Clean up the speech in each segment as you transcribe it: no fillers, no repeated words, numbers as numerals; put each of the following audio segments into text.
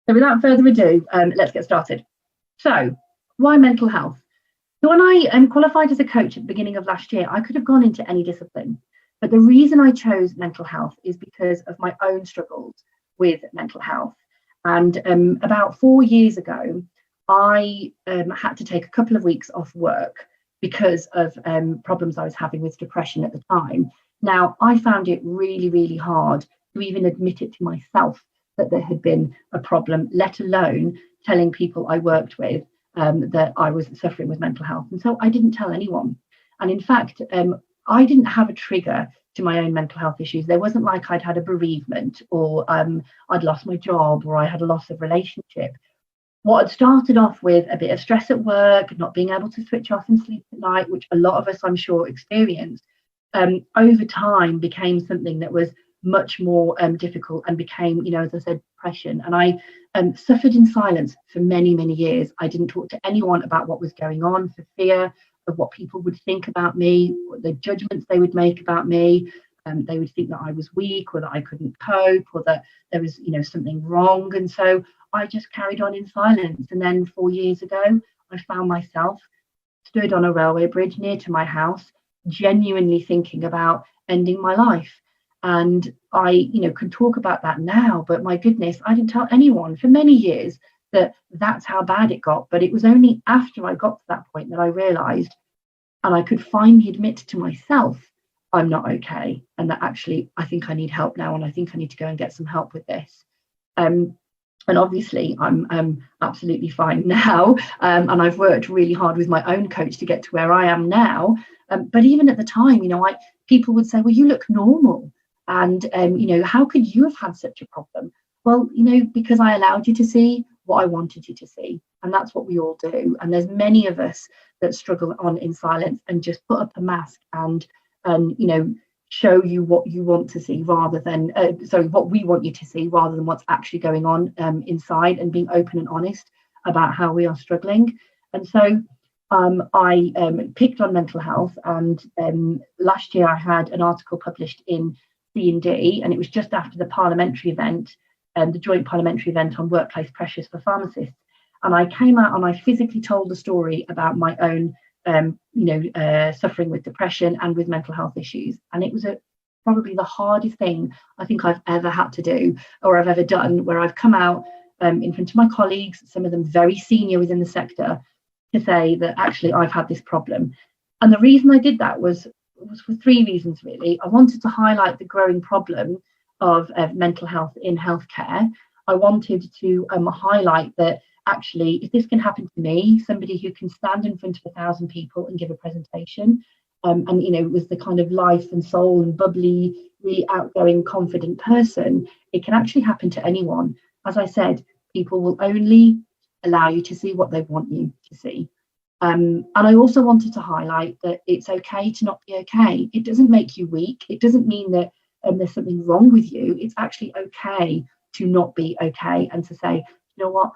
So without further ado, let's get started. So why mental health? So when I qualified as a coach at the beginning of last year, I could have gone into any discipline. But the reason I chose mental health is because of my own struggles with mental health. And about 4 years ago, I had to take a couple of weeks off work because of problems I was having with depression at the time. Now, I found it really, really hard to even admit it to myself that there had been a problem, let alone telling people I worked with that I was suffering with mental health. And so I didn't tell anyone. And in fact, I didn't have a trigger to my own mental health issues. There wasn't like I'd had a bereavement or I'd lost my job or I had a loss of relationship. What had started off with a bit of stress at work, not being able to switch off and sleep at night, which a lot of us, I'm sure, experienced, over time became something that was much more difficult and became, as I said, depression. And I suffered in silence for many, many years. I didn't talk to anyone about what was going on for fear of what people would think about me, the judgments they would make about me. They would think that I was weak or that I couldn't cope or that there was, something wrong. And so I just carried on in silence. And then 4 years ago, I found myself stood on a railway bridge near to my house, genuinely thinking about ending my life. And I, can talk about that now, but my goodness, I didn't tell anyone for many years that that's how bad it got. But it was only after I got to that point that I realized, and I could finally admit to myself, I'm not okay. And that actually, I think I need help now. And I think I need to go and get some help with this. And obviously, I'm absolutely fine now. And I've worked really hard with my own coach to get to where I am now. But even at the time, people would say, well, you look normal. And, how could you have had such a problem? Well, because I allowed you to see what I wanted you to see. And that's what we all do. And there's many of us that struggle on in silence and just put up a mask and show you what you want to see rather than, what we want you to see rather than what's actually going on inside, and being open and honest about how we are struggling. And so I picked on mental health, and last year I had an article published in C&D, and it was just after the parliamentary event, the joint parliamentary event on workplace pressures for pharmacists. And I came out and I physically told the story about my own suffering with depression and with mental health issues. And it was probably the hardest thing I think I've ever had to do or I've ever done, where I've come out in front of my colleagues, some of them very senior within the sector, to say that actually I've had this problem. And the reason I did that was for three reasons, really. I wanted to highlight the growing problem of mental health in healthcare. I wanted to highlight that actually, if this can happen to me, somebody who can stand in front of 1,000 people and give a presentation, and was the kind of life and soul and bubbly, really outgoing, confident person, it can actually happen to anyone. As I said, people will only allow you to see what they want you to see. And I also wanted to highlight that it's okay to not be okay. It doesn't make you weak. It doesn't mean that there's something wrong with you. It's actually okay to not be okay and to say, you know what,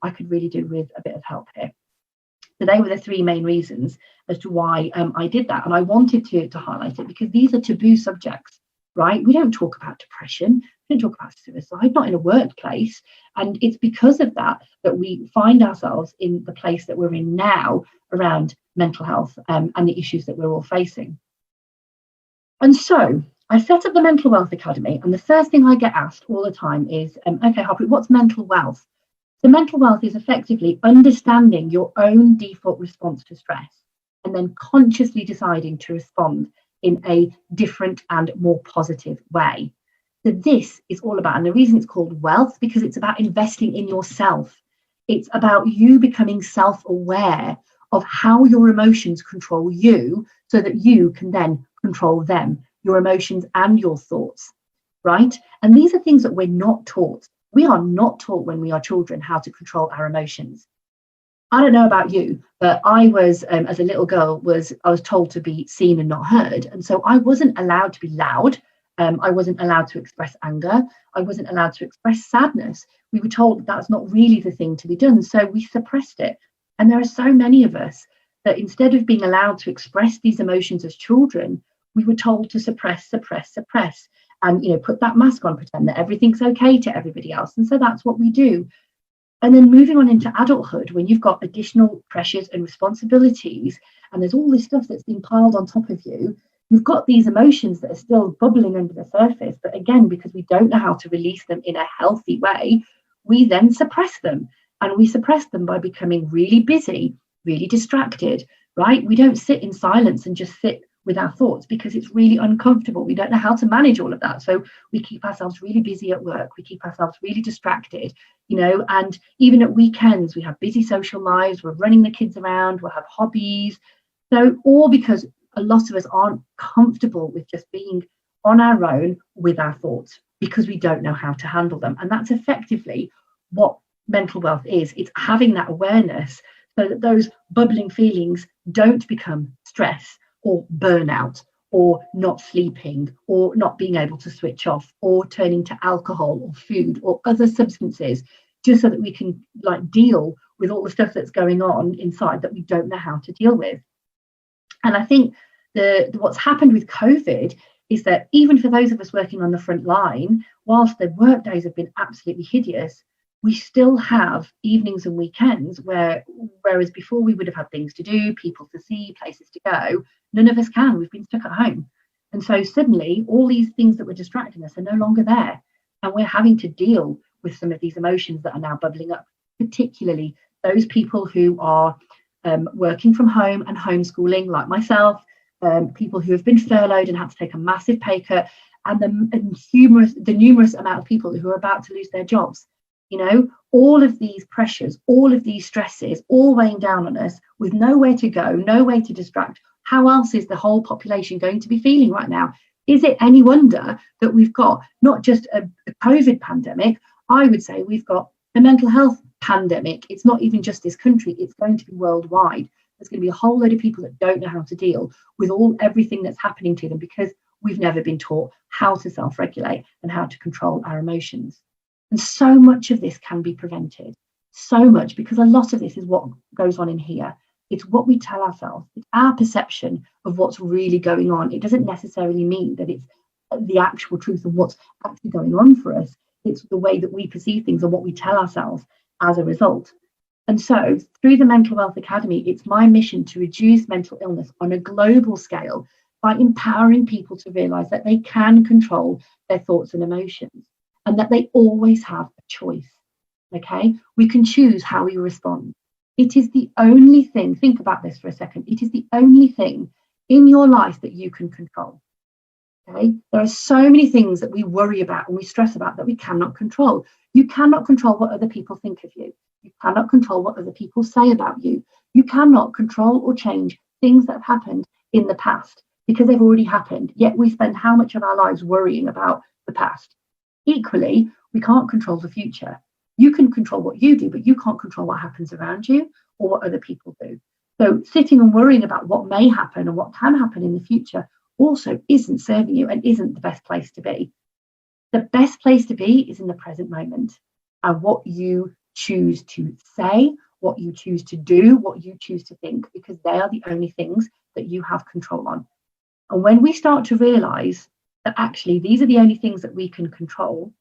I could really do with a bit of help here. So they were the three main reasons as to why I did that. And I wanted to highlight it because these are taboo subjects, right? We don't talk about depression. We don't talk about suicide, not in a workplace. And it's because of that we find ourselves in the place that we're in now around mental health and the issues that we're all facing. And so I set up the Mental Wealth Academy. And the first thing I get asked all the time is, okay, Harpreet, what's mental wealth? So mental wealth is effectively understanding your own default response to stress and then consciously deciding to respond in a different and more positive way. So this is all about, and the reason it's called wealth, because it's about investing in yourself. It's about you becoming self-aware of how your emotions control you so that you can then control them, your emotions and your thoughts, right? And these are things that we're not taught. We are not taught when we are children how to control our emotions. I don't know about you, but I was, as a little girl, I was told to be seen and not heard. And so I wasn't allowed to be loud. I wasn't allowed to express anger. I wasn't allowed to express sadness. We were told that's not really the thing to be done. So we suppressed it. And there are so many of us that instead of being allowed to express these emotions as children, we were told to suppress, and put that mask on, pretend that everything's okay to everybody else. And so that's what we do. And then moving on into adulthood, when you've got additional pressures and responsibilities, and there's all this stuff that's been piled on top of you, you've got these emotions that are still bubbling under the surface. But again, because we don't know how to release them in a healthy way, we then suppress them. And we suppress them by becoming really busy, really distracted, right? We don't sit in silence and just sit with our thoughts because it's really uncomfortable. We don't know how to manage all of that. So we keep ourselves really busy at work. We keep ourselves really distracted, and even at weekends, we have busy social lives. We're running the kids around. We'll have hobbies. So all because a lot of us aren't comfortable with just being on our own with our thoughts because we don't know how to handle them. And that's effectively what mental wealth is. It's having that awareness so that those bubbling feelings don't become stress or burnout or not sleeping or not being able to switch off or turning to alcohol or food or other substances, just so that we can deal with all the stuff that's going on inside that we don't know how to deal with. And I think what's happened with COVID is that even for those of us working on the front line, whilst the work days have been absolutely hideous, we still have evenings and weekends whereas before we would have had things to do, people to see, places to go, none of us can. We've been stuck at home. And so suddenly all these things that were distracting us are no longer there. And we're having to deal with some of these emotions that are now bubbling up, particularly those people who are working from home and homeschooling, like myself, people who have been furloughed and had to take a massive pay cut, and the numerous amount of people who are about to lose their jobs. All of these pressures, all of these stresses, all weighing down on us with nowhere to go, no way to distract. How else is the whole population going to be feeling right now? Is it any wonder that we've got not just a COVID pandemic? I would say we've got a mental health pandemic. It's not even just this country, it's going to be worldwide. There's going to be a whole load of people that don't know how to deal with everything that's happening to them because we've never been taught how to self-regulate and how to control our emotions. And so much of this can be prevented, so much, because a lot of this is what goes on in here. It's what we tell ourselves. It's our perception of what's really going on. It doesn't necessarily mean that it's the actual truth of what's actually going on for us. It's the way that we perceive things and what we tell ourselves as a result. And so through the Mental Wealth Academy, it's my mission to reduce mental illness on a global scale by empowering people to realise that they can control their thoughts and emotions, and that they always have a choice. Okay, we can choose how we respond. It is the only thing, think about this for a second, it is the only thing in your life that you can control. Okay, there are so many things that we worry about and we stress about that we cannot control. You cannot control what other people think of you. You cannot control what other people say about you. You cannot control or change things that have happened in the past because they've already happened. Yet we spend how much of our lives worrying about the past. Equally, we can't control the future. You can control what you do, but you can't control what happens around you or what other people do. So sitting and worrying about what may happen and what can happen in the future also isn't serving you and isn't the best place to be. The best place to be is in the present moment, and what you choose to say, what you choose to do, what you choose to think, because they are the only things that you have control on. And when we start to realise that actually these are the only things that we can control,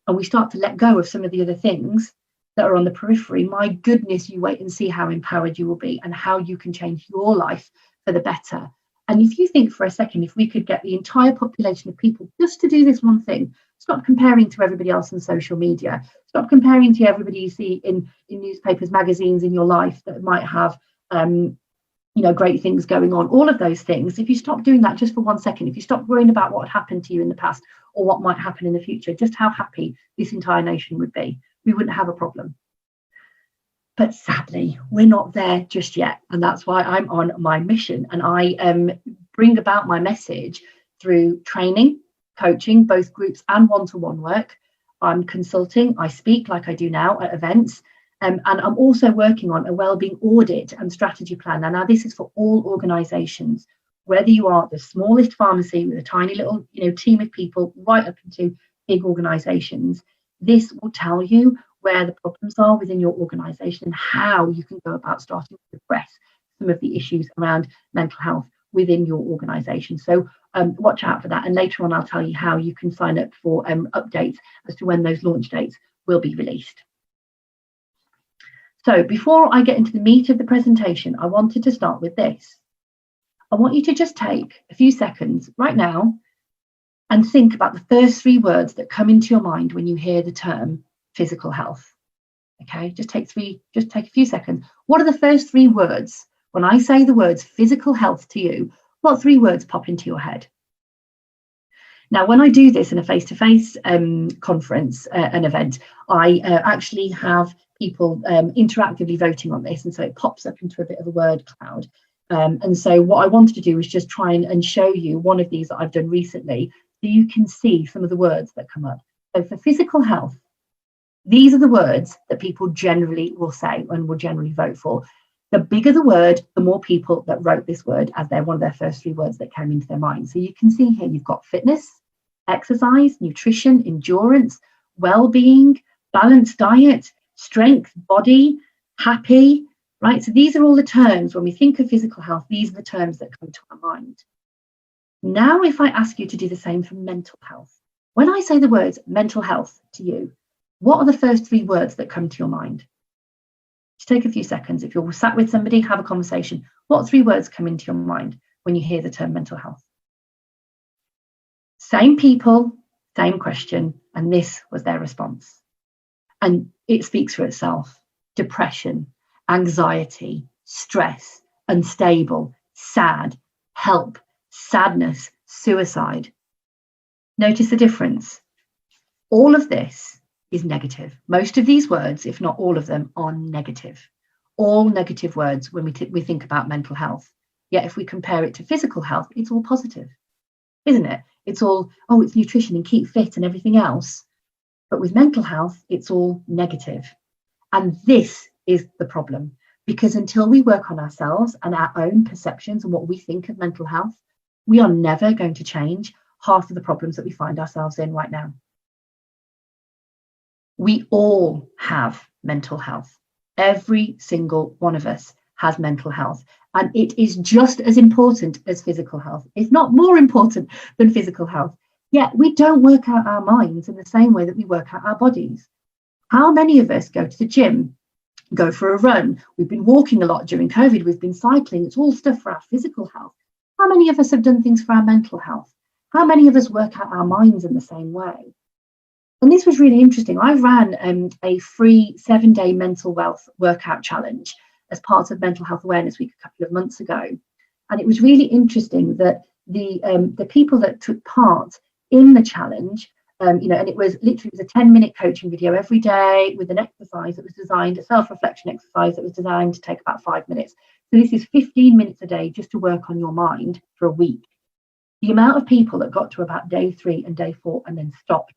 and we start to let go of some of the other things that are on the periphery, my goodness, you wait and see how empowered you will be and how you can change your life for the better. And if you think for a second, if we could get the entire population of people just to do this one thing, stop comparing to everybody else on social media, stop comparing to everybody you see in newspapers, magazines in your life that might have great things going on, all of those things. If you stop doing that just for 1 second, if you stop worrying about what happened to you in the past or what might happen in the future, just how happy this entire nation would be, we wouldn't have a problem. But sadly, we're not there just yet. And that's why I'm on my mission. And I bring about my message through training, coaching, both groups and one-to-one work. I'm consulting, I speak like I do now at events. And I'm also working on a wellbeing audit and strategy plan. Now this is for all organisations, whether you are the smallest pharmacy with a tiny little team of people, right up into big organisations. This will tell you where the problems are within your organisation and how you can go about starting to address some of the issues around mental health within your organisation. So watch out for that. And later on, I'll tell you how you can sign up for updates as to when those launch dates will be released. So before I get into the meat of the presentation, I wanted to start with this. I want you to just take a few seconds right now and think about the first 3 words that come into your mind when you hear the term physical health. Okay, just take a few seconds. What are the first 3 words? When I say the words physical health to you, what 3 words pop into your head? Now, when I do this in a face-to-face conference, an event, I actually have people interactively voting on this, and so it pops up into a bit of a word cloud. And so what I wanted to do was just try and show you one of these that I've done recently, so you can see some of the words that come up. So for physical health, these are the words that people generally will say and will generally vote for. The bigger the word, the more people that wrote this word as one of their first 3 words that came into their mind. So you can see here you've got fitness, exercise, nutrition, endurance, well-being, balanced diet, strength, body, happy, right? So these are all the terms when we think of physical health, these are the terms that come to our mind. Now, if I ask you to do the same for mental health, when I say the words mental health to you, what are the first 3 words that come to your mind? Just take a few seconds. If you're sat with somebody, have a conversation. What 3 words come into your mind when you hear the term mental health? Same people, same question, and this was their response. And it speaks for itself. Depression, anxiety, stress, unstable, sad, help, sadness, suicide. Notice the difference. All of this is negative. Most of these words, if not all of them, are negative. All negative words when we think about mental health. Yet if we compare it to physical health, it's all positive, isn't it? It's all, oh, it's nutrition and keep fit and everything else. But with mental health, it's all negative. And this is the problem, because until we work on ourselves and our own perceptions and what we think of mental health, we are never going to change half of the problems that we find ourselves in right now. We all have mental health. Every single one of us has mental health. And it is just as important as physical health, if not more important than physical health. Yet we don't work out our minds in the same way that we work out our bodies. How many of us go to the gym, go for a run? We've been walking a lot during COVID. We've been cycling. It's all stuff for our physical health. How many of us have done things for our mental health? How many of us work out our minds in the same way? And this was really interesting. I ran a free 7-day mental wealth workout challenge as part of Mental Health Awareness Week a couple of months ago. And it was really interesting that the people that took part in the challenge, and it was a 10-minute coaching video every day with an exercise that was designed, a self-reflection exercise that was designed to take about 5 minutes. So this is 15 minutes a day just to work on your mind for a week. The amount of people that got to about day 3 and day 4 and then stopped.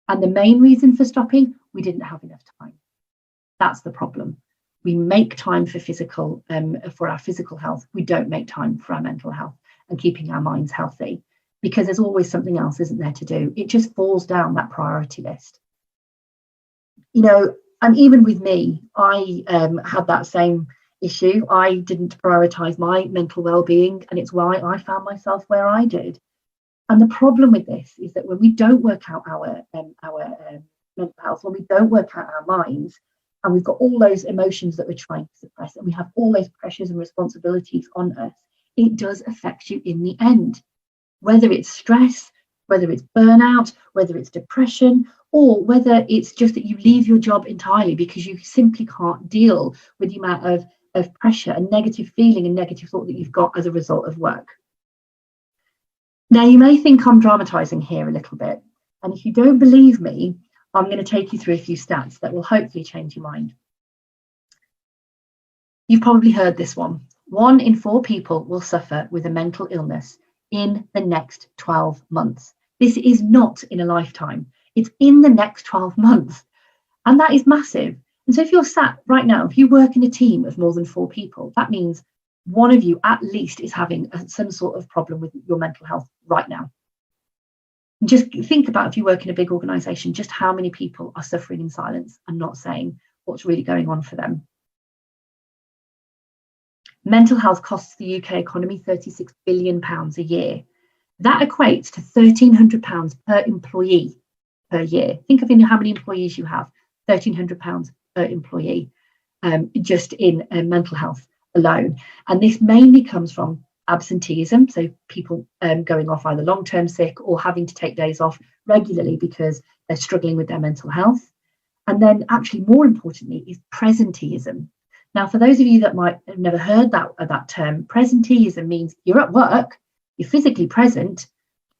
And the main reason for stopping, we didn't have enough time. That's the problem. We make time for our physical health. We don't make time for our mental health and keeping our minds healthy, because there's always something else, isn't there, to do. It just falls down that priority list. And even with me, I had that same issue. I didn't prioritize my mental well-being, and it's why I found myself where I did. And the problem with this is that when we don't work out our mental health, when we don't work out our minds, and we've got all those emotions that we're trying to suppress, and we have all those pressures and responsibilities on us, it does affect you in the end. Whether it's stress, whether it's burnout, whether it's depression, or whether it's just that you leave your job entirely because you simply can't deal with the amount of pressure and negative feeling and negative thought that you've got as a result of work. Now, you may think I'm dramatising here a little bit, and if you don't believe me, I'm going to take you through a few stats that will hopefully change your mind. You've probably heard this one. 1 in 4 people will suffer with a mental illness in the next 12 months. This is not in a lifetime. It's in the next 12 months. And that is massive. And so if you're sat right now, if you work in a team of more than 4 people, that means one of you at least is having some sort of problem with your mental health right now. And just think about, if you work in a big organisation, just how many people are suffering in silence and not saying what's really going on for them. Mental health costs the UK economy £36 billion a year. That equates to £1,300 per employee per year. Think of how many employees you have, £1,300 per employee. just in mental health alone. And this mainly comes from absenteeism, so people going off either long-term sick or having to take days off regularly because they're struggling with their mental health. And then actually more importantly is presenteeism. Now, for those of you that might have never heard that term, presenteeism means you're at work, you're physically present,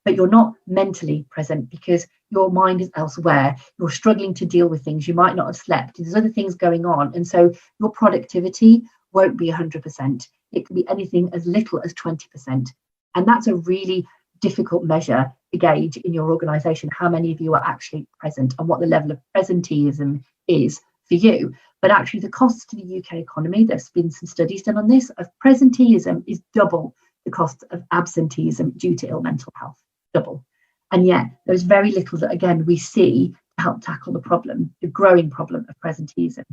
but you're not mentally present because your mind is elsewhere. You're struggling to deal with things. You might not have slept. There's other things going on. And so your productivity won't be 100%. It can be anything as little as 20%. And that's a really difficult measure to gauge in your organisation, how many of you are actually present and what the level of presenteeism is for you. But actually the cost to the UK economy, there's been some studies done on this, of presenteeism is double the cost of absenteeism due to ill mental health, double. And yet there's very little that, again, we see to help tackle the problem, the growing problem of presenteeism.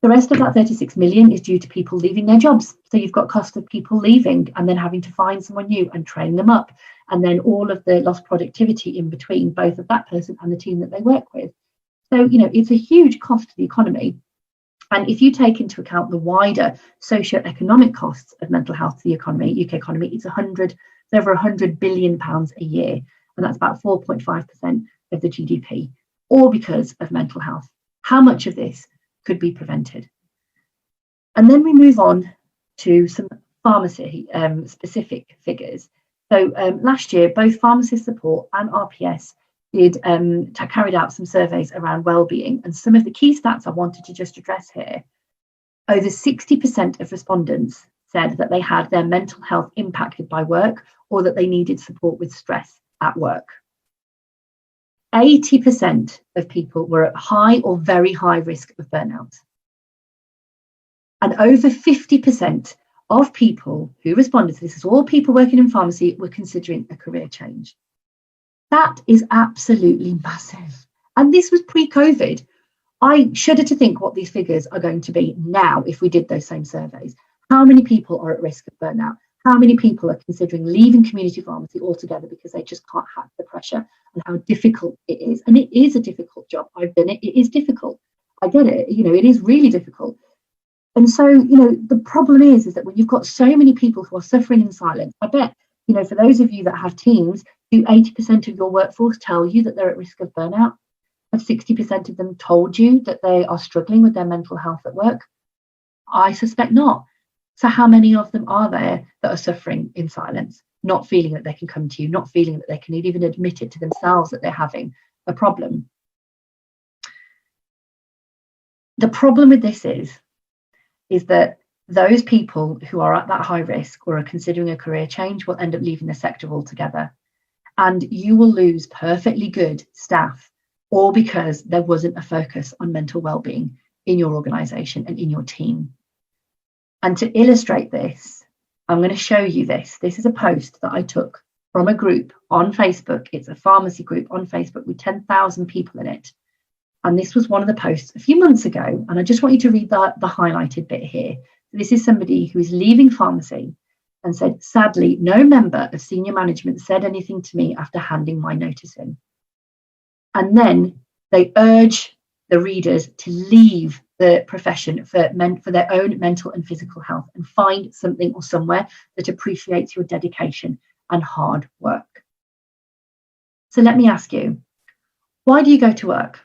The rest of that 36 million is due to people leaving their jobs. So you've got cost of people leaving and then having to find someone new and train them up. And then all of the lost productivity in between, both of that person and the team that they work with. So, it's a huge cost to the economy. And if you take into account the wider socio-economic costs of mental health to the economy, UK economy, it's over £100 billion a year. And that's about 4.5% of the GDP, all because of mental health. How much of this could be prevented? And then we move on to some pharmacy specific figures. So last year, both Pharmacist Support and RPS carried out some surveys around wellbeing, and some of the key stats I wanted to just address here. Over 60% of respondents said that they had their mental health impacted by work or that they needed support with stress at work. 80% of people were at high or very high risk of burnout. And over 50% of people who responded to this, all people working in pharmacy, were considering a career change. That is absolutely massive. And this was pre-COVID. I shudder to think what these figures are going to be now if we did those same surveys. How many people are at risk of burnout? How many people are considering leaving community pharmacy altogether because they just can't hack the pressure and how difficult it is? And it is a difficult job. I've done it. It is difficult. I get it. It is really difficult. And so, the problem is that when you've got so many people who are suffering in silence, I bet, for those of you that have teams, do 80% of your workforce tell you that they're at risk of burnout? Have 60% of them told you that they are struggling with their mental health at work? I suspect not. So how many of them are there that are suffering in silence, not feeling that they can come to you, not feeling that they can even admit it to themselves that they're having a problem? The problem with this is that those people who are at that high risk or are considering a career change will end up leaving the sector altogether. And you will lose perfectly good staff, all because there wasn't a focus on mental well-being in your organisation and in your team. And to illustrate this, I'm going to show you this. This is a post that I took from a group on Facebook. It's a pharmacy group on Facebook with 10,000 people in it. And this was one of the posts a few months ago. And I just want you to read the highlighted bit here. This is somebody who is leaving pharmacy and said, sadly, no member of senior management said anything to me after handing my notice in. And then they urge the readers to leave the profession for their own mental and physical health and find something or somewhere that appreciates your dedication and hard work. So let me ask you, why do you go to work?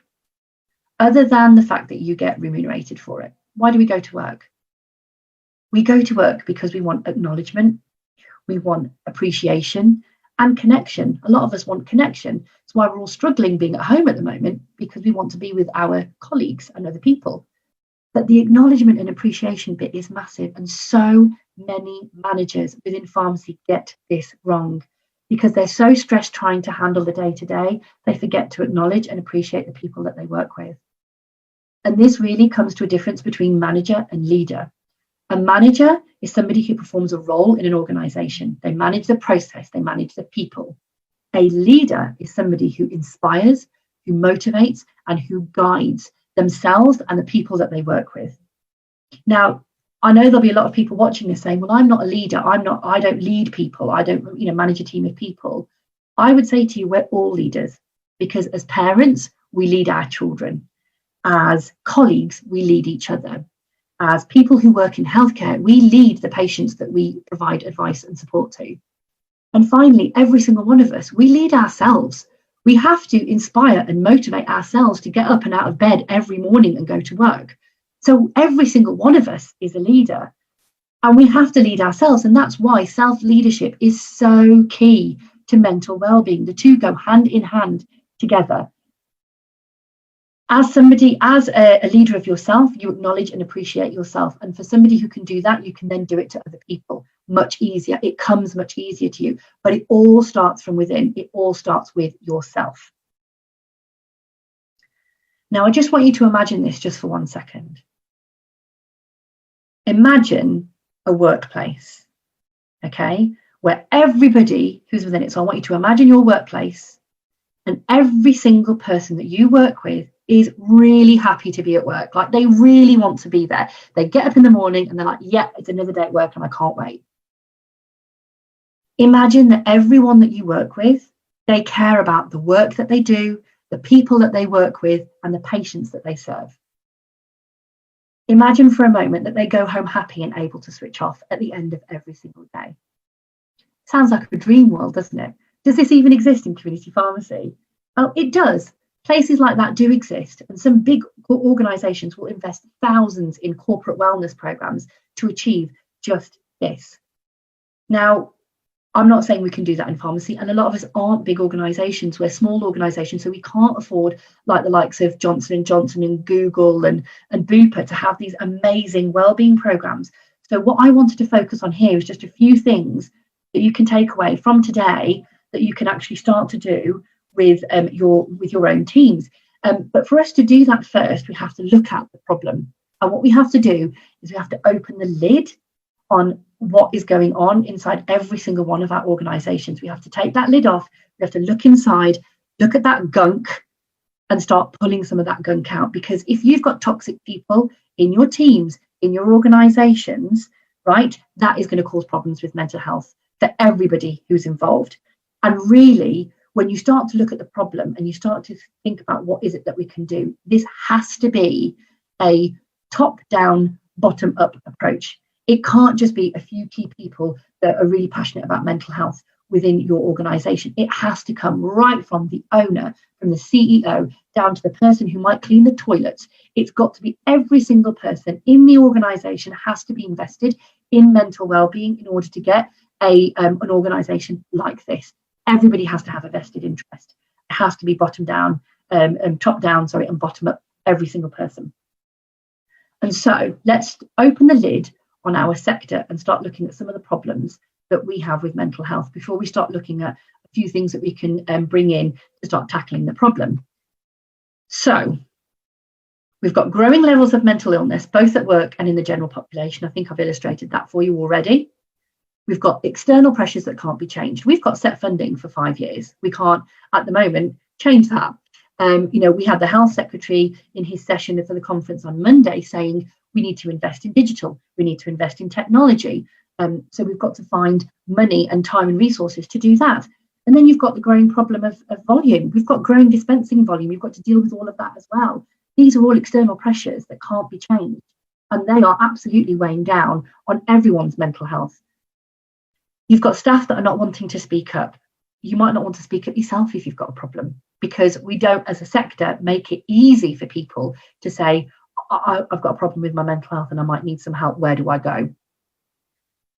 Other than the fact that you get remunerated for it, why do we go to work? We go to work because we want acknowledgement, we want appreciation and connection. A lot of us want connection. That's why we're all struggling being at home at the moment, because we want to be with our colleagues and other people. But the acknowledgement and appreciation bit is massive. And so many managers within pharmacy get this wrong because they're so stressed trying to handle the day-to-day, they forget to acknowledge and appreciate the people that they work with. And this really comes to a difference between manager and leader. A manager is somebody who performs a role in an organization. They manage the process, they manage the people. A leader is somebody who inspires, who motivates, and who guides themselves and the people that they work with. Now, I know there'll be a lot of people watching this saying, well, I'm not a leader. I don't lead people. I don't, manage a team of people. I would say to you, we're all leaders, because as parents, we lead our children. As colleagues, we lead each other. as people who work in healthcare, we lead the patients that we provide advice and support to. And finally, every single one of us, we lead ourselves. We have to inspire and motivate ourselves to get up and out of bed every morning and go to work. So every single one of us is a leader, and we have to lead ourselves. And that's why self-leadership is so key to mental well-being. The two go hand in hand together. As a leader of yourself, you acknowledge and appreciate yourself. And for somebody who can do that, you can then do it to other people much easier. It comes much easier to you, but it all starts from within. It all starts with yourself. Now, I just want you to imagine this just for 1 second. Imagine a workplace, okay, where everybody who's within it. So I want you to imagine your workplace, and every single person that you work with is really happy to be at work. Like, they really want to be there. They get up in the morning and they're like, yeah, it's another day at work and I can't wait. Imagine that everyone that you work with, they care about the work that they do, the people that they work with, and the patients that they serve. Imagine for a moment that they go home happy and able to switch off at the end of every single day. Sounds like a dream world, doesn't it? Does this even exist in community pharmacy? Well, it does. Places like that do exist, and some big organisations will invest thousands in corporate wellness programmes to achieve just this. Now, I'm not saying we can do that in pharmacy, and a lot of us aren't big organisations. We're small organisations, so we can't afford, like the likes of Johnson & Johnson and Google and Bupa, to have these amazing wellbeing programmes. So what I wanted to focus on here is just a few things that you can take away from today that you can actually start to do with your own teams. But for us to do that first, we have to look at the problem. And what we have to do is we have to open the lid on what is going on inside every single one of our organisations. We have to take that lid off. We have to look inside, look at that gunk, and start pulling some of that gunk out. Because if you've got toxic people in your teams, in your organisations, right, that is going to cause problems with mental health for everybody who's involved. And really, when you start to look at the problem and you start to think about what is it that we can do, this has to be a top-down, bottom-up approach. It can't just be a few key people that are really passionate about mental health within your organisation. It has to come right from the owner, from the CEO, down to the person who might clean the toilets. It's got to be every single person in the organisation has to be invested in mental well-being in order to get an organisation like this. Everybody has to have a vested interest. It has to be bottom down, and top down, and bottom up, every single person. And so let's open the lid on our sector and start looking at some of the problems that we have with mental health before we start looking at a few things that we can bring in to start tackling the problem. So we've got growing levels of mental illness, both at work and in the general population. I think I've illustrated that for you already. We've got external pressures that can't be changed. We've got set funding for 5 years. We can't, at the moment, change that. We had the health secretary in his session for the conference on Monday saying we need to invest in digital, we need to invest in technology. So we've got to find money and time and resources to do that. And then you've got the growing problem of volume. We've got growing dispensing volume. You've got to deal with all of that as well. These are all external pressures that can't be changed, and they are absolutely weighing down on everyone's mental health. You've got staff that are not wanting to speak up. You might not want to speak up yourself if you've got a problem, because we don't, as a sector, make it easy for people to say, I've got a problem with my mental health and I might need some help. Where do I go?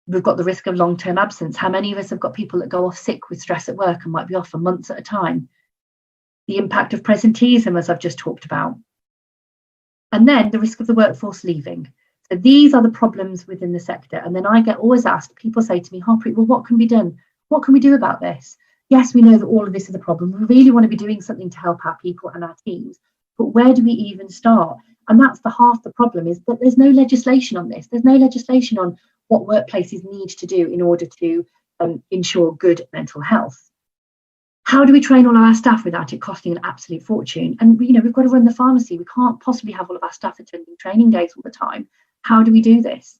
We've got the risk of long-term absence. How many of us have got people that go off sick with stress at work and might be off for months at a time? The impact of presenteeism, as I've just talked about. And then the risk of the workforce leaving. So these are the problems within the sector. And then I get always asked, people say to me, Harpreet, well, what can be done? What can we do about this? Yes, we know that all of this is a problem. We really want to be doing something to help our people and our teams. But where do we even start? And that's half the problem, is that there's no legislation on this. There's no legislation on what workplaces need to do in order to ensure good mental health. How do we train all of our staff without it costing an absolute fortune? And we've got to run the pharmacy. We can't possibly have all of our staff attending training days all the time. How do we do this?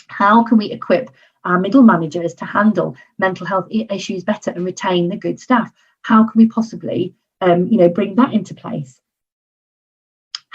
How can we equip our middle managers to handle mental health issues better and retain the good staff? How can we possibly bring that into place?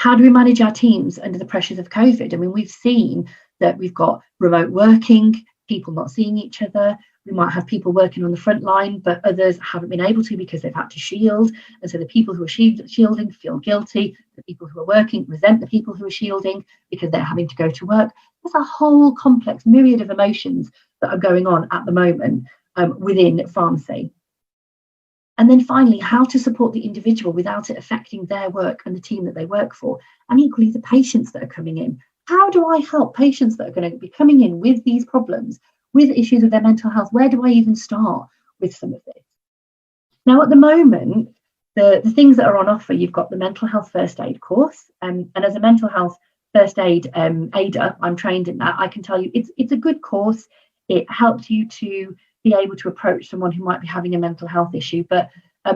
How do we manage our teams under the pressures of COVID? I mean, we've seen that we've got remote working, people not seeing each other. We might have people working on the front line, but others haven't been able to because they've had to shield. And so the people who are shielding feel guilty. The people who are working resent the people who are shielding because they're having to go to work. There's a whole complex myriad of emotions that are going on at the moment within pharmacy. And then finally, how to support the individual without it affecting their work and the team that they work for. And equally, the patients that are coming in. How do I help patients that are going to be coming in with these problems, with issues with their mental health? Where do I even start with some of this? Now, at the moment, the things that are on offer, you've got the mental health first aid course. And as a mental health first aid aider, I'm trained in that. I can tell you it's a good course. It helps you to be able to approach someone who might be having a mental health issue. But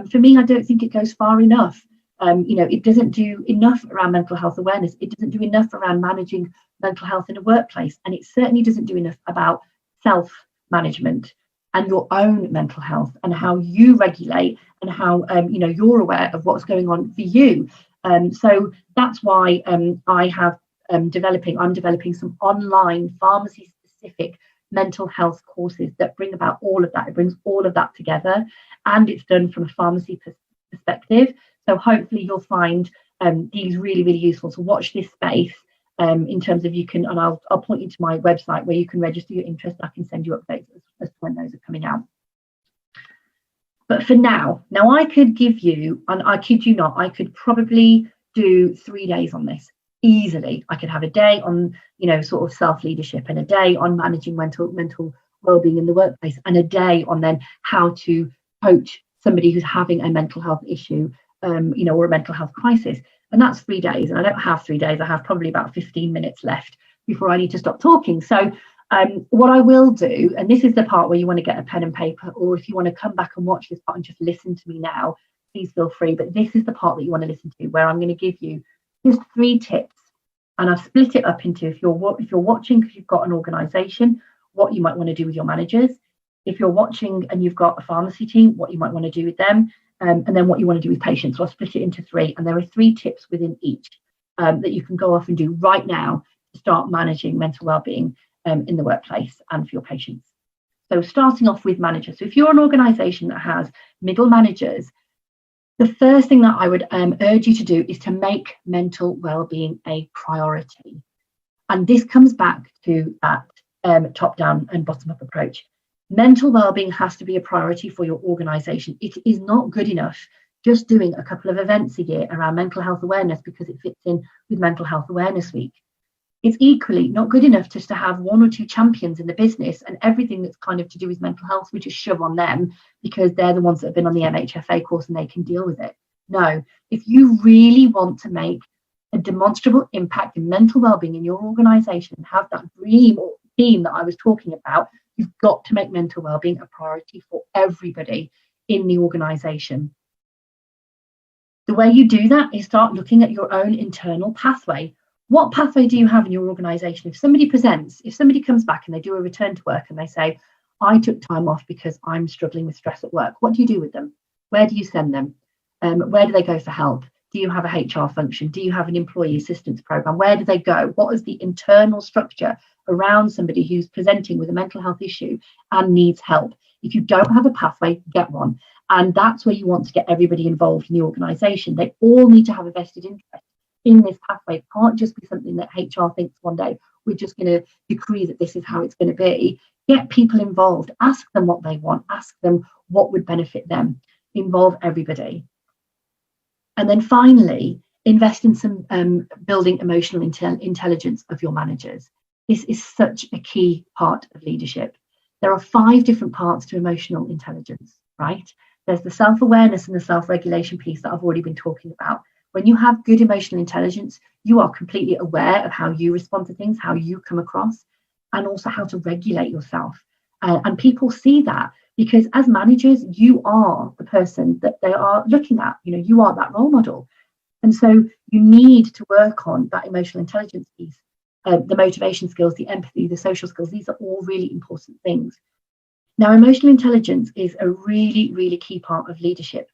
for me, I don't think it goes far enough. It doesn't do enough around mental health awareness. It doesn't do enough around managing mental health in a workplace. And it certainly doesn't do enough about self-management and your own mental health and how you regulate and how you're aware of what's going on for you. So that's why I'm developing some online pharmacy-specific mental health courses that bring about all of that. It brings all of that together, and it's done from a pharmacy perspective. So hopefully you'll find these really, really useful. So watch this space in terms of and I'll point you to my website where you can register your interest. I can send you updates as to when those are coming out. But for now I could give you, and I kid you not, I could probably do 3 days on this easily. I could have a day on, sort of self-leadership, and a day on managing mental well-being in the workplace, and a day on then how to coach somebody who's having a mental health issue, or a mental health crisis. And that's 3 days. And I don't have 3 days. I have probably about 15 minutes left before I need to stop talking. So what I will do, and this is the part where you want to get a pen and paper, or if you want to come back and watch this part and just listen to me now, please feel free. But this is the part that you want to listen to, where I'm going to give you just 3 tips. And I've split it up into, if you're watching because you've got an organisation, what you might want to do with your managers. If you're watching and you've got a pharmacy team, what you might want to do with them. And then what you want to do with patients. So I'll split it into 3. And there are 3 tips within each that you can go off and do right now to start managing mental well-being in the workplace and for your patients. So starting off with managers. So if you're an organisation that has middle managers, the first thing that I would urge you to do is to make mental well-being a priority. And this comes back to that top-down and bottom-up approach. Mental well-being has to be a priority for your organisation. It is not good enough just doing a couple of events a year around mental health awareness because it fits in with Mental Health Awareness Week. It's equally not good enough just to have 1 or 2 champions in the business, and everything that's kind of to do with mental health we just shove on them because they're the ones that have been on the MHFA course and they can deal with it. No, if you really want to make a demonstrable impact in mental well-being in your organisation and have that dream or theme that I was talking about, you've got to make mental well-being a priority for everybody in the organisation. The way you do that is start looking at your own internal pathway. What pathway do you have in your organisation? If somebody comes back and they do a return to work and they say, I took time off because I'm struggling with stress at work, what do you do with them? Where do you send them? Where do they go for help? Do you have a HR function? Do you have an employee assistance program? Where do they go? What is the internal structure around somebody who's presenting with a mental health issue and needs help? If you don't have a pathway, get one. And that's where you want to get everybody involved in the organisation. They all need to have a vested interest in this pathway. It can't just be something that HR thinks one day, we're just going to decree that this is how it's going to be. Get people involved. Ask them what they want. Ask them what would benefit them. Involve everybody. And then finally, invest in some building emotional intelligence of your managers. This is such a key part of leadership. There are 5 different parts to emotional intelligence, right? There's the self-awareness and the self-regulation piece that I've already been talking about. When you have good emotional intelligence, you are completely aware of how you respond to things, how you come across, and also how to regulate yourself. And people see that because as managers, you are the person that they are looking at. You are that role model. And so you need to work on that emotional intelligence piece, the motivation skills, the empathy, the social skills. These are all really important things. Now, emotional intelligence is a really, really key part of leadership.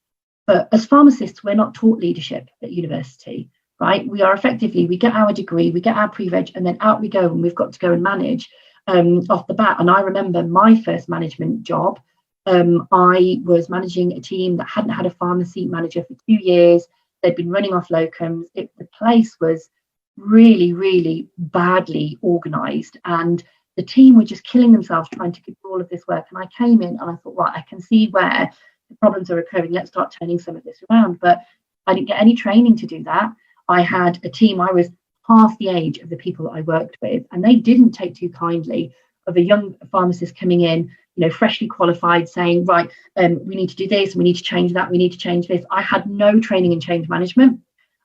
But as pharmacists, we're not taught leadership at university. right? We are effectively, we get our degree, we get our pre-reg, and then out we go, and we've got to go and manage off the bat. And I remember my first management job, I was managing a team that hadn't had a pharmacy manager for 2 years. They'd been running off locums. The place was really, really badly organised, and the team were just killing themselves trying to do all of this work. And I came in and I thought, right, I can see where the problems are occurring. Let's start turning some of this around. But I didn't get any training to do that. I had a team, I was half the age of the people that I worked with, and they didn't take too kindly of a young pharmacist coming in, freshly qualified, saying, right, we need to do this, we need to change that, we need to change this. I had no training in change management.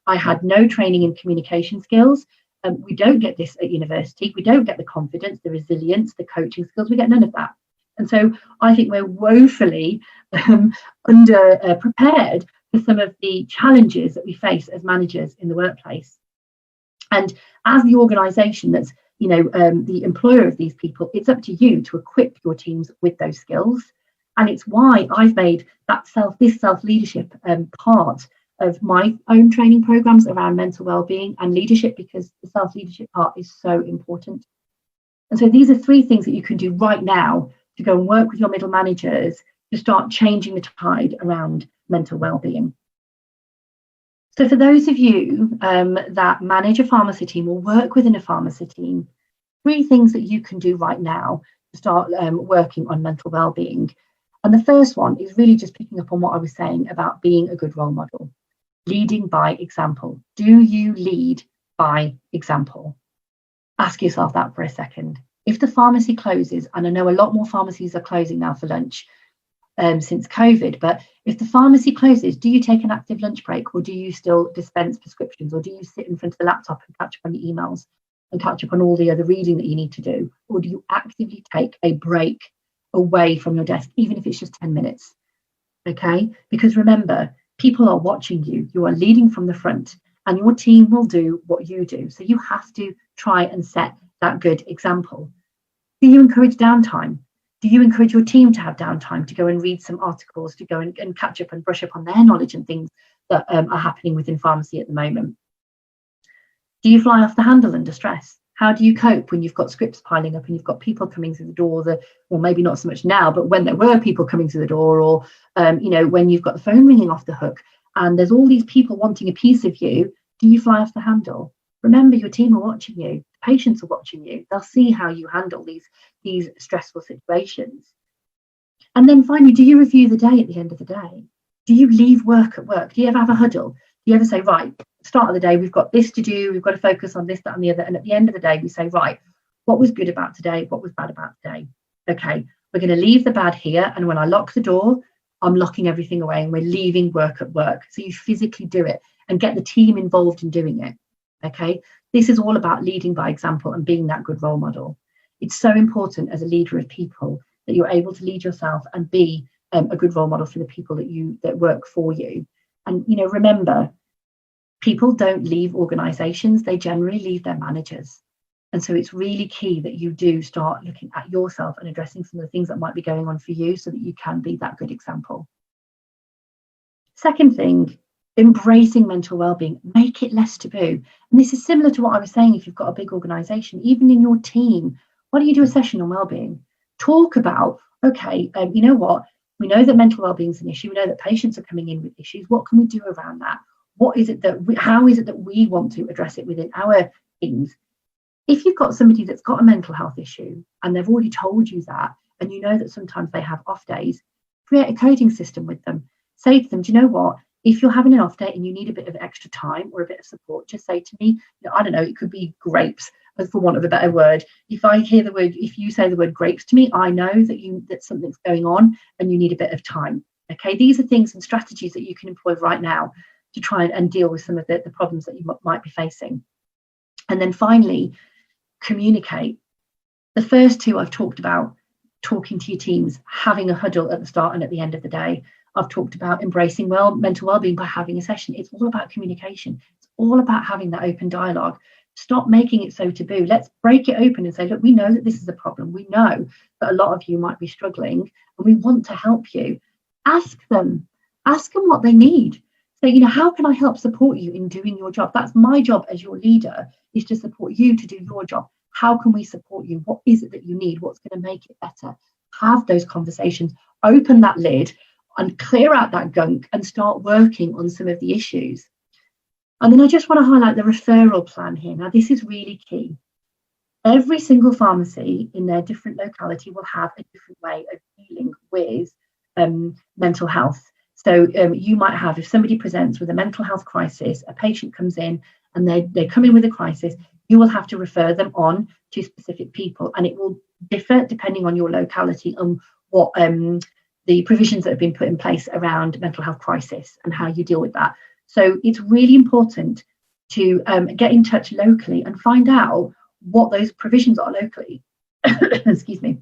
I had no training in communication skills. We don't get this at university. We don't get the confidence, the resilience, the coaching skills. We get none of that. And so I think we're woefully under prepared for some of the challenges that we face as managers in the workplace. And as the organisation that's the employer of these people, it's up to you to equip your teams with those skills. And it's why I've made that self-leadership part of my own training programs around mental well-being and leadership, because the self-leadership part is so important. And so these are 3 things that you can do right now to go and work with your middle managers to start changing the tide around mental well-being. So for those of you that manage a pharmacy team or work within a pharmacy team, 3 things that you can do right now to start working on mental well-being. And the first one is really just picking up on what I was saying about being a good role model, leading by example. Do you lead by example? Ask yourself that for a second. If the pharmacy closes, and I know a lot more pharmacies are closing now for lunch since COVID, but if the pharmacy closes, do you take an active lunch break, or do you still dispense prescriptions, or do you sit in front of the laptop and catch up on your emails and catch up on all the other reading that you need to do? Or do you actively take a break away from your desk, even if it's just 10 minutes? Okay, because remember, people are watching you. You are leading from the front, and your team will do what you do. So you have to try and set that good example. Do you encourage downtime? Do you encourage your team to have downtime, to go and read some articles, to go and catch up and brush up on their knowledge and things that are happening within pharmacy at the moment? Do you fly off the handle under stress? How do you cope when you've got scripts piling up and you've got people coming through the door, or maybe not so much now, but when there were people coming through the door, or when you've got the phone ringing off the hook and there's all these people wanting a piece of you? Do you fly off the handle? Remember, your team are watching you. Patients are watching you. They'll see how you handle these stressful situations. And then finally, do you review the day at the end of the day? Do you leave work at work? Do you ever have a huddle? Do you ever say, right, start of the day, we've got this to do, we've got to focus on this, that, and the other. And at the end of the day, we say, right, what was good about today? What was bad about today? Okay, we're going to leave the bad here. And when I lock the door, I'm locking everything away, and we're leaving work at work. So you physically do it and get the team involved in doing it. Okay, this is all about leading by example and being that good role model. It's so important as a leader of people that you're able to lead yourself and be a good role model for the people that work for you. And remember, people don't leave organizations, they generally leave their managers. And so it's really key that you do start looking at yourself and addressing some of the things that might be going on for you, so that you can be that good example. Second thing, embracing mental well-being. Make it less taboo. And this is similar to what I was saying. If you've got a big organization, even in your team, why don't you do a session on well-being? Talk about, okay, you know what, we know that mental well-being is an issue. We know that patients are coming in with issues. What can we do around that? How is it that we want to address it within our teams? If you've got somebody that's got a mental health issue and they've already told you that, and you know that sometimes they have off days, create a coding system with them. Say to them, do you know what? If you're having an off day and you need a bit of extra time or a bit of support, just say to me, I don't know, it could be grapes, for want of a better word. If you say the word grapes to me, I know that something's going on and you need a bit of time. Okay, these are things and strategies that you can employ right now to try and deal with some of the problems that you might be facing. And then finally, communicate. The first 2 I've talked about, talking to your teams, having a huddle at the start and at the end of the day. I've talked about embracing mental well-being by having a session. It's all about communication. It's all about having that open dialogue. Stop making it so taboo. Let's break it open and say, look, we know that this is a problem. We know that a lot of you might be struggling and we want to help you. Ask them what they need. So, how can I help support you in doing your job? That's my job as your leader, is to support you to do your job. How can we support you? What is it that you need? What's going to make it better? Have those conversations, open that lid and clear out that gunk and start working on some of the issues. And then I just want to highlight the referral plan here. Now, this is really key. Every single pharmacy in their different locality will have a different way of dealing with mental health. So you might have, if somebody presents with a mental health crisis, a patient comes in and they come in with a crisis, you will have to refer them on to specific people, and it will differ depending on your locality and what the provisions that have been put in place around mental health crisis and how you deal with that. So it's really important to get in touch locally and find out what those provisions are locally. Excuse me.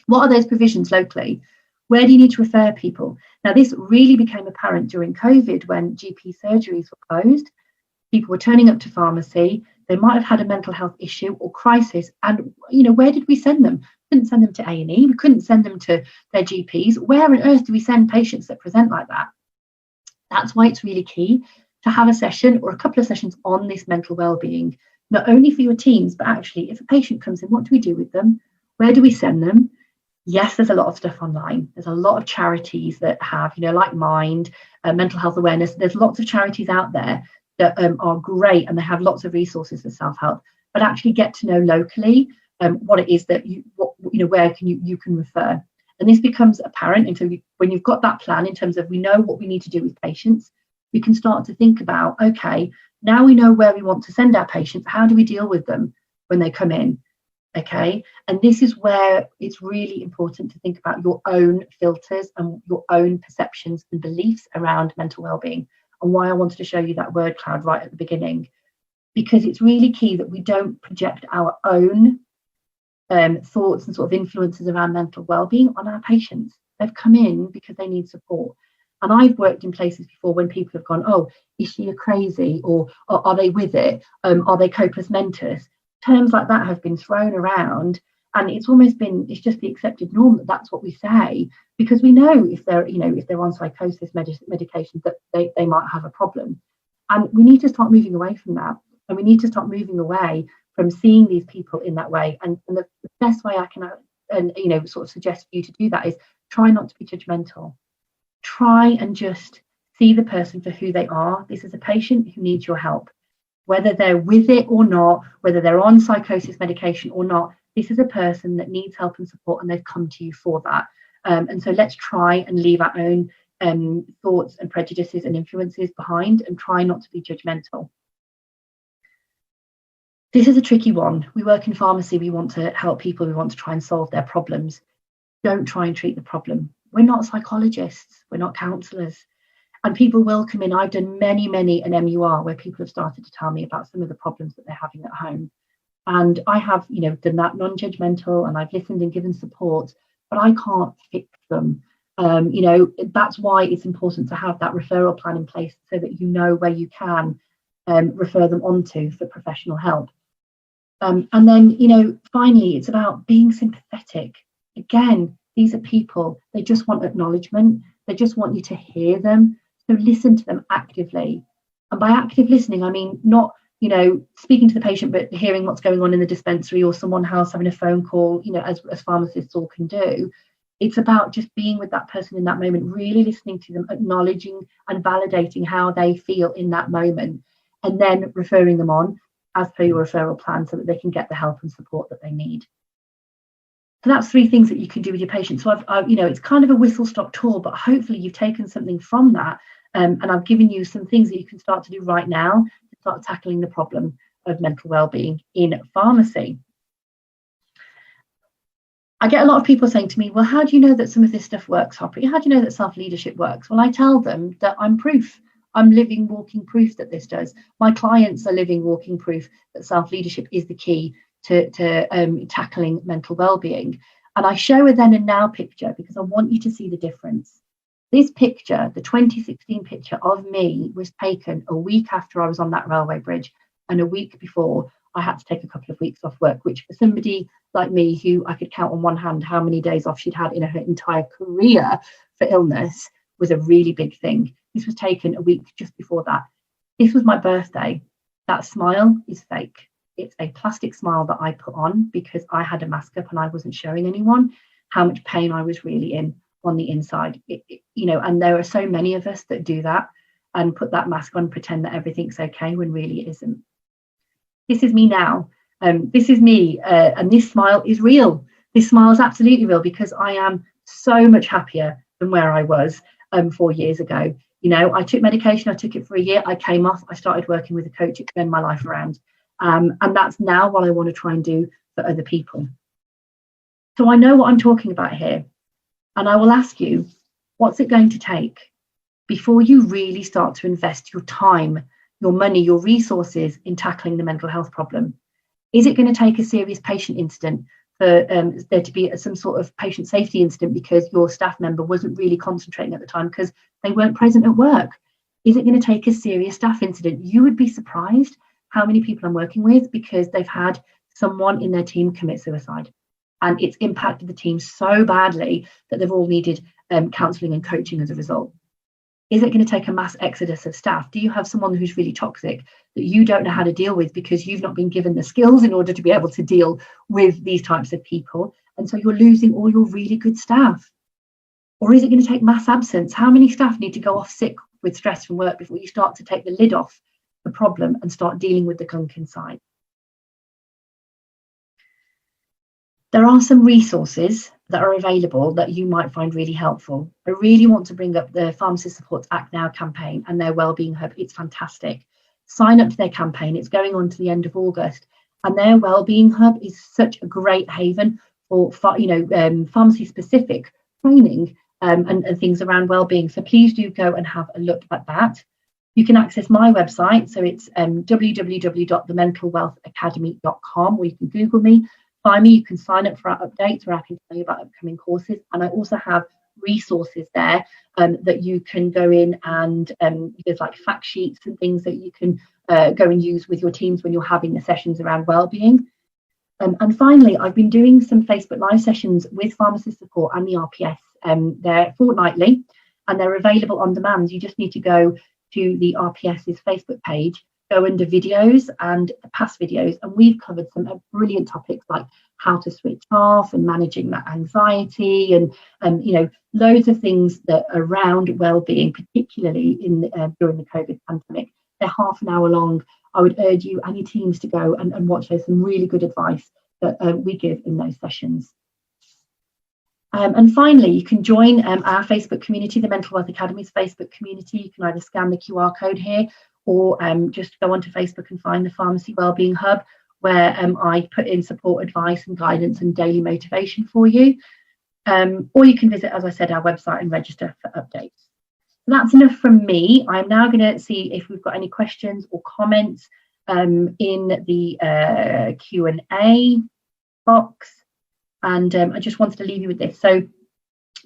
What are those provisions locally? Where do you need to refer people? Now, this really became apparent during COVID when GP surgeries were closed. People were turning up to pharmacy. They might have had a mental health issue or crisis. And, where did we send them? We couldn't send them to A&E. We couldn't send them to their GPs. Where on earth do we send patients that present like that? That's why it's really key to have a session or a couple of sessions on this mental well-being, not only for your teams, but actually if a patient comes in, what do we do with them? Where do we send them? Yes, there's a lot of stuff online. There's a lot of charities that have, like Mind, mental health awareness. There's lots of charities out there that are great, and they have lots of resources for self-help. But actually get to know locally what it is that where you can refer. And this becomes apparent when you've got that plan in terms of we know what we need to do with patients. We can start to think about, okay, now we know where we want to send our patients. How do we deal with them when they come in? Okay, and this is where it's really important to think about your own filters and your own perceptions and beliefs around mental well-being, and why I wanted to show you that word cloud right at the beginning, because it's really key that we don't project our own thoughts and sort of influences around mental well-being on our patients. They've come in because they need support. And I've worked in places before when people have gone, oh, is she a crazy, or are they with it? Are they compos mentis? Terms like that have been thrown around, and it's just the accepted norm that that's what we say, because we know if they're on psychosis medications that they might have a problem. And we need to start moving away from that, and we need to start moving away from seeing these people in that way. And the best way I can sort of suggest for you to do that is try not to be judgmental. Try and just see the person for who they are. This is a patient who needs your help. Whether they're with it or not, whether they're on psychosis medication or not, this is a person that needs help and support, and they've come to you for that. And so let's try and leave our own thoughts and prejudices and influences behind, and try not to be judgmental. This is a tricky one. We work in pharmacy. We want to help people. We want to try and solve their problems. Don't try and treat the problem. We're not psychologists. We're not counsellors. And people will come in. I've done many an MUR where people have started to tell me about some of the problems that they're having at home. And I have, done that non-judgmental, and I've listened and given support, but I can't fix them. That's why it's important to have that referral plan in place so that you know where you can refer them onto for professional help. And then, finally, it's about being sympathetic. Again, these are people. They just want acknowledgement. They just want you to hear them. So listen to them actively. And by active listening, I mean not, speaking to the patient, but hearing what's going on in the dispensary or someone else having a phone call, as pharmacists all can do. It's about just being with that person in that moment, really listening to them, acknowledging and validating how they feel in that moment, and then referring them on as per your referral plan so that they can get the help and support that they need. So that's 3 things that you can do with your patients. So I've it's kind of a whistle-stop tour, but hopefully you've taken something from that. And I've given you some things that you can start to do right now to start tackling the problem of mental well-being in pharmacy. I get a lot of people saying to me, well, how do you know that some of this stuff works, Harpreet? How do you know that self-leadership works? Well, I tell them that I'm proof. I'm living, walking proof that this does. My clients are living, walking proof that self-leadership is the key to tackling mental well-being. And I show a then and now picture because I want you to see the difference. This picture, the 2016 picture of me, was taken a week after I was on that railway bridge, and a week before I had to take a couple of weeks off work, which for somebody like me, who I could count on one hand how many days off she'd had in her entire career for illness, was a really big thing. This was taken a week just before that. This was my birthday. That smile is fake. It's a plastic smile that I put on because I had a mask up and I wasn't showing anyone how much pain I was really in on the inside. And there are so many of us that do that and put that mask on, pretend that everything's okay when really it isn't. This is me now. This is me, and this smile is real. This smile is absolutely real because I am so much happier than where I was 4 years ago. I took medication, I took it for a year, I came off, I started working with a coach, it turned my life around. And that's now what I want to try and do for other people. So I know what I'm talking about here. And I will ask you, what's it going to take before you really start to invest your time, your money, your resources in tackling the mental health problem? Is it going to take a serious patient incident for there to be some sort of patient safety incident because your staff member wasn't really concentrating at the time because they weren't present at work? Is it going to take a serious staff incident? You would be surprised how many people I'm working with because they've had someone in their team commit suicide, and it's impacted the team so badly that they've all needed counselling and coaching as a result. Is it going to take a mass exodus of staff? Do you have someone who's really toxic that you don't know how to deal with because you've not been given the skills in order to be able to deal with these types of people? And so you're losing all your really good staff. Or is it going to take mass absence? How many staff need to go off sick with stress from work before you start to take the lid off the problem and start dealing with the gunk inside? There are some resources that are available that you might find really helpful. I really want to bring up the Pharmacist Supports Act Now campaign and their Wellbeing Hub. It's fantastic. Sign up to their campaign. It's going on to the end of August. And their Wellbeing Hub is such a great haven for pharmacy-specific training and things around wellbeing. So please do go and have a look at that. You can access my website. So it's www.thementalwealthacademy.com, or you can Google me. Find me, you can sign up for our updates where I can tell you about upcoming courses. And I also have resources there that you can go in and there's like fact sheets and things that you can go and use with your teams when you're having the sessions around wellbeing. And finally, I've been doing some Facebook Live sessions with Pharmacist Support and the RPS. They're fortnightly and they're available on demand. You just need to go to the RPS's Facebook page, go under videos and past videos, and we've covered some brilliant topics like how to switch off and managing that anxiety and loads of things that are around well-being, particularly during the COVID pandemic. They're half an hour long. I would urge you and your teams to go and watch. There's some really good advice that we give in those sessions. And finally, you can join our Facebook community, the Mental Wealth Academy's Facebook community. You can either scan the QR code here or just go onto Facebook and find the Pharmacy Wellbeing Hub, where I put in support, advice and guidance and daily motivation for you. Or you can visit, as I said, our website and register for updates. So that's enough from me. I'm now going to see if we've got any questions or comments in the Q&A box. And I just wanted to leave you with this. So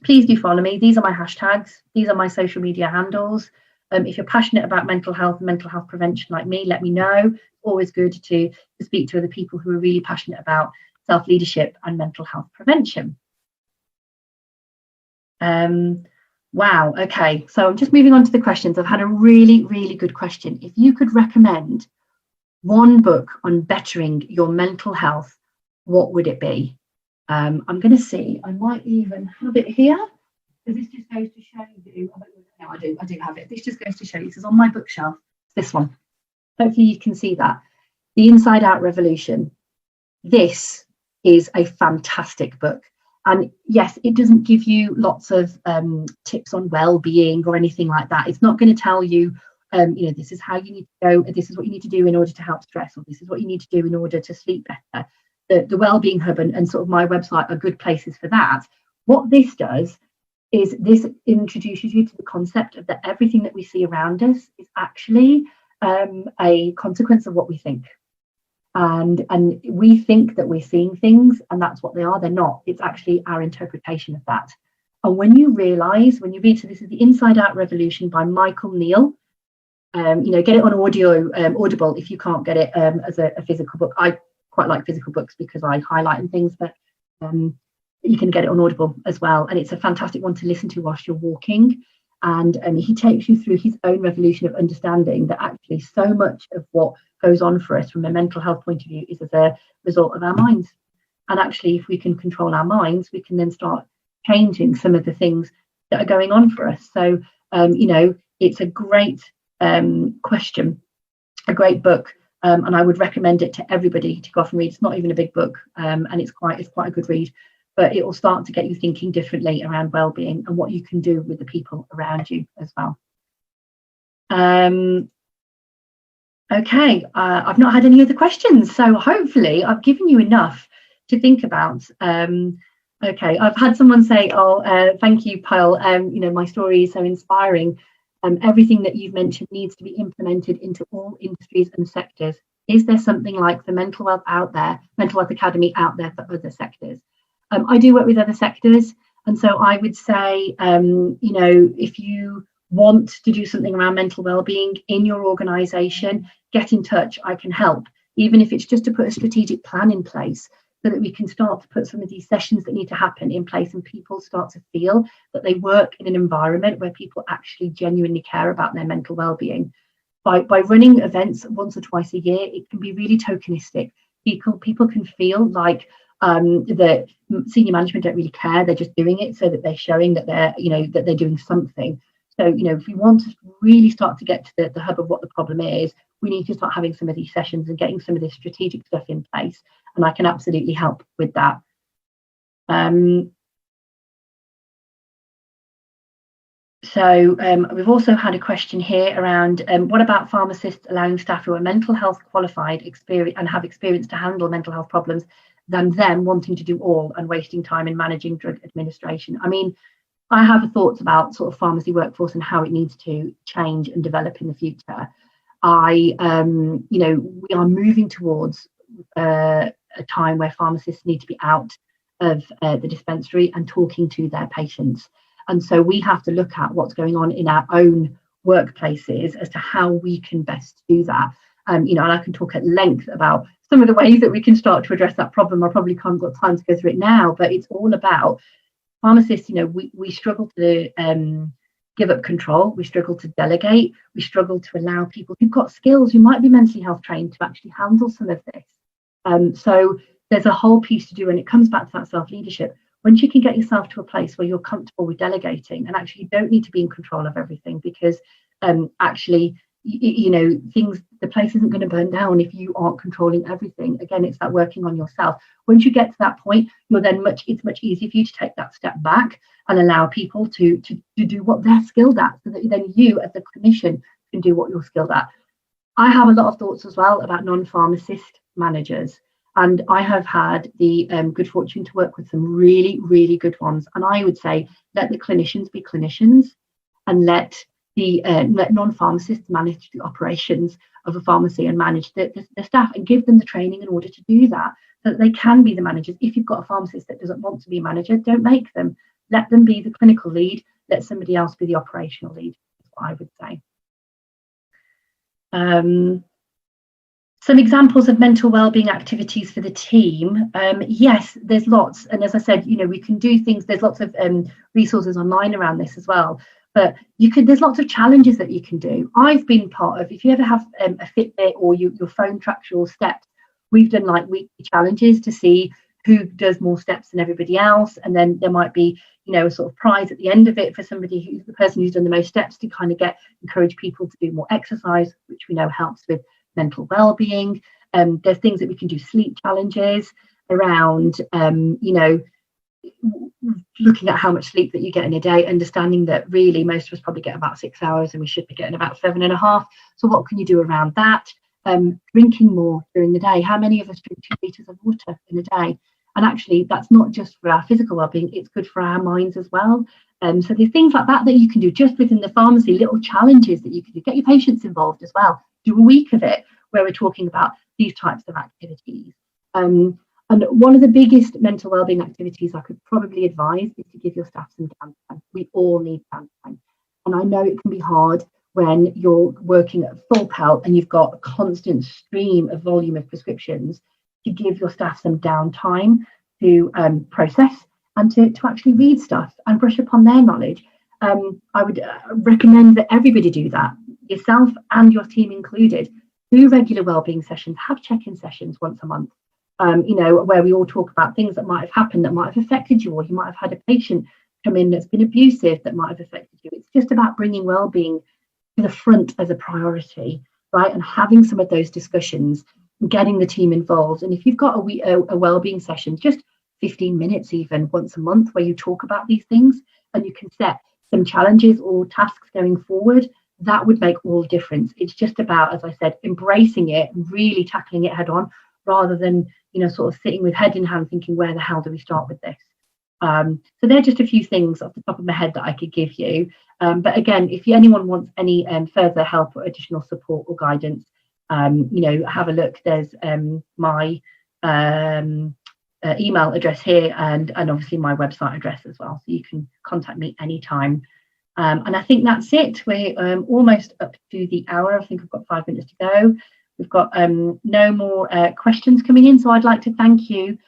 please do follow me. These are my hashtags. These are my social media handles. If you're passionate about mental health and mental health prevention like me, let me know. It's always good to speak to other people who are really passionate about self-leadership and mental health prevention. Wow, okay. So I'm just moving on to the questions. I've had a really, really good question. If you could recommend one book on bettering your mental health, what would it be? I'm going to see. I might even have it here. Because this just goes to show you, no, I do have it. This just goes to show you, this is on my bookshelf, this one. Hopefully you can see that. The Inside Out Revolution. This is a fantastic book. And yes, it doesn't give you lots of tips on well-being or anything like that. It's not going to tell you, this is how you need to go, this is what you need to do in order to help stress, or this is what you need to do in order to sleep better. The Wellbeing Hub and sort of my website are good places for that. What this does is this introduces you to the concept of that everything that we see around us is actually a consequence of what we think. And we think that we're seeing things and that's what they are. They're not. It's actually our interpretation of that. And when you realise, when you read, so this is the Inside Out Revolution by Michael Neal. Get it on Audible if you can't get it as a physical book. I quite like physical books because I highlight and things, but you can get it on Audible as well. And it's a fantastic one to listen to whilst you're walking. And he takes you through his own revolution of understanding that actually so much of what goes on for us from a mental health point of view is as a result of our minds. And actually, if we can control our minds, we can then start changing some of the things that are going on for us. So, it's a great question, a great book. And I would recommend it to everybody to go off and read. It's not even a big book, and it's quite a good read. But it will start to get you thinking differently around well-being and what you can do with the people around you as well. Okay, I've not had any other questions, so hopefully I've given you enough to think about. Okay, I've had someone say, thank you, Pyle. My story is so inspiring. Everything that you've mentioned needs to be implemented into all industries and sectors. Is there something like the Mental Health Academy out there for other sectors? I do work with other sectors, and so I would say, if you want to do something around mental well-being in your organisation, get in touch. I can help, even if it's just to put a strategic plan in place so that we can start to put some of these sessions that need to happen in place and people start to feel that they work in an environment where people actually genuinely care about their mental well-being. By running events once or twice a year, it can be really tokenistic. People can feel like the senior management don't really care. They're just doing it so that they're showing that they're doing something. So, if we want to really start to get to the hub of what the problem is, we need to start having some of these sessions and getting some of this strategic stuff in place. And I can absolutely help with that. We've also had a question here around what about pharmacists allowing staff who are mental health qualified and have experience to handle mental health problems than them wanting to do all and wasting time in managing drug administration? I mean, I have thoughts about sort of pharmacy workforce and how it needs to change and develop in the future. We are moving towards a time where pharmacists need to be out of the dispensary and talking to their patients. And so we have to look at what's going on in our own workplaces as to how we can best do that. And I can talk at length about some of the ways that we can start to address that problem. I probably can't got time to go through it now, but it's all about pharmacists. We struggle to give up control. We struggle to delegate. We struggle to allow people who've got skills, who might be mentally health trained, to actually handle some of this. So there's a whole piece to do, and it comes back to that self-leadership. Once you can get yourself to a place where you're comfortable with delegating, and actually you don't need to be in control of everything, because the place isn't going to burn down if you aren't controlling everything. Again, it's that working on yourself. Once you get to that point, it's much easier for you to take that step back and allow people to do what they're skilled at, so that then you as a clinician can do what you're skilled at. I have a lot of thoughts as well about non-pharmacist managers. And I have had the good fortune to work with some really, really good ones. And I would say, let the clinicians be clinicians, and let non-pharmacists manage the operations of a pharmacy and manage the staff, and give them the training in order to do that, so that they can be the managers. If you've got a pharmacist that doesn't want to be a manager, don't make them. Let them be the clinical lead. Let somebody else be the operational lead, is what I would say. Some examples of mental wellbeing activities for the team. Yes, there's lots. And as I said, we can do things. There's lots of resources online around this as well. But there's lots of challenges that you can do. I've been part of, if you ever have a Fitbit or your phone tracks your steps, we've done like weekly challenges to see who does more steps than everybody else. And then there might be, a sort of prize at the end of it for the person who's done the most steps, to kind of encourage people to do more exercise, which we know helps with mental well-being. There's things that we can do, sleep challenges around, looking at how much sleep that you get in a day, understanding that really most of us probably get about 6 hours and we should be getting about 7.5. So what can you do around that? Drinking more during the day. How many of us drink 2 litres of water in a day? And actually, that's not just for our physical well-being, it's good for our minds as well. So there's things like that you can do just within the pharmacy, little challenges that you can do. Get your patients involved as well. Do a week of it where we're talking about these types of activities. And one of the biggest mental wellbeing activities I could probably advise is to give your staff some downtime. We all need downtime. And I know it can be hard when you're working at full pelt and you've got a constant stream of volume of prescriptions, to give your staff some downtime to process and to actually read stuff and brush up on their knowledge. I would recommend that everybody do that, yourself and your team included. Do regular wellbeing sessions, have check-in sessions once a month, where we all talk about things that might have happened that might have affected you, or you might have had a patient come in that's been abusive that might have affected you. It's just about bringing wellbeing to the front as a priority, right? And having some of those discussions, getting the team involved. And if you've got a wellbeing session, just 15 minutes even once a month, where you talk about these things and you can set some challenges or tasks going forward, that would make all the difference. It's just about, as I said, embracing it and really tackling it head on, rather than sort of sitting with head in hand thinking, where the hell do we start with this? So they're just a few things off the top of my head that I could give you. But again, if anyone wants any further help or additional support or guidance, have a look. There's my email address here, and obviously my website address as well, so you can contact me anytime. And I think that's it. We're almost up to the hour. I think I've got 5 minutes to go. We've got no more questions coming in, so I'd like to thank you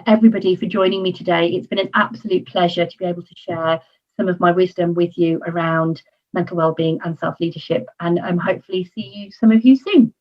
everybody for joining me today. It's been an absolute pleasure to be able to share some of my wisdom with you around mental wellbeing and self-leadership, and hopefully see some of you soon.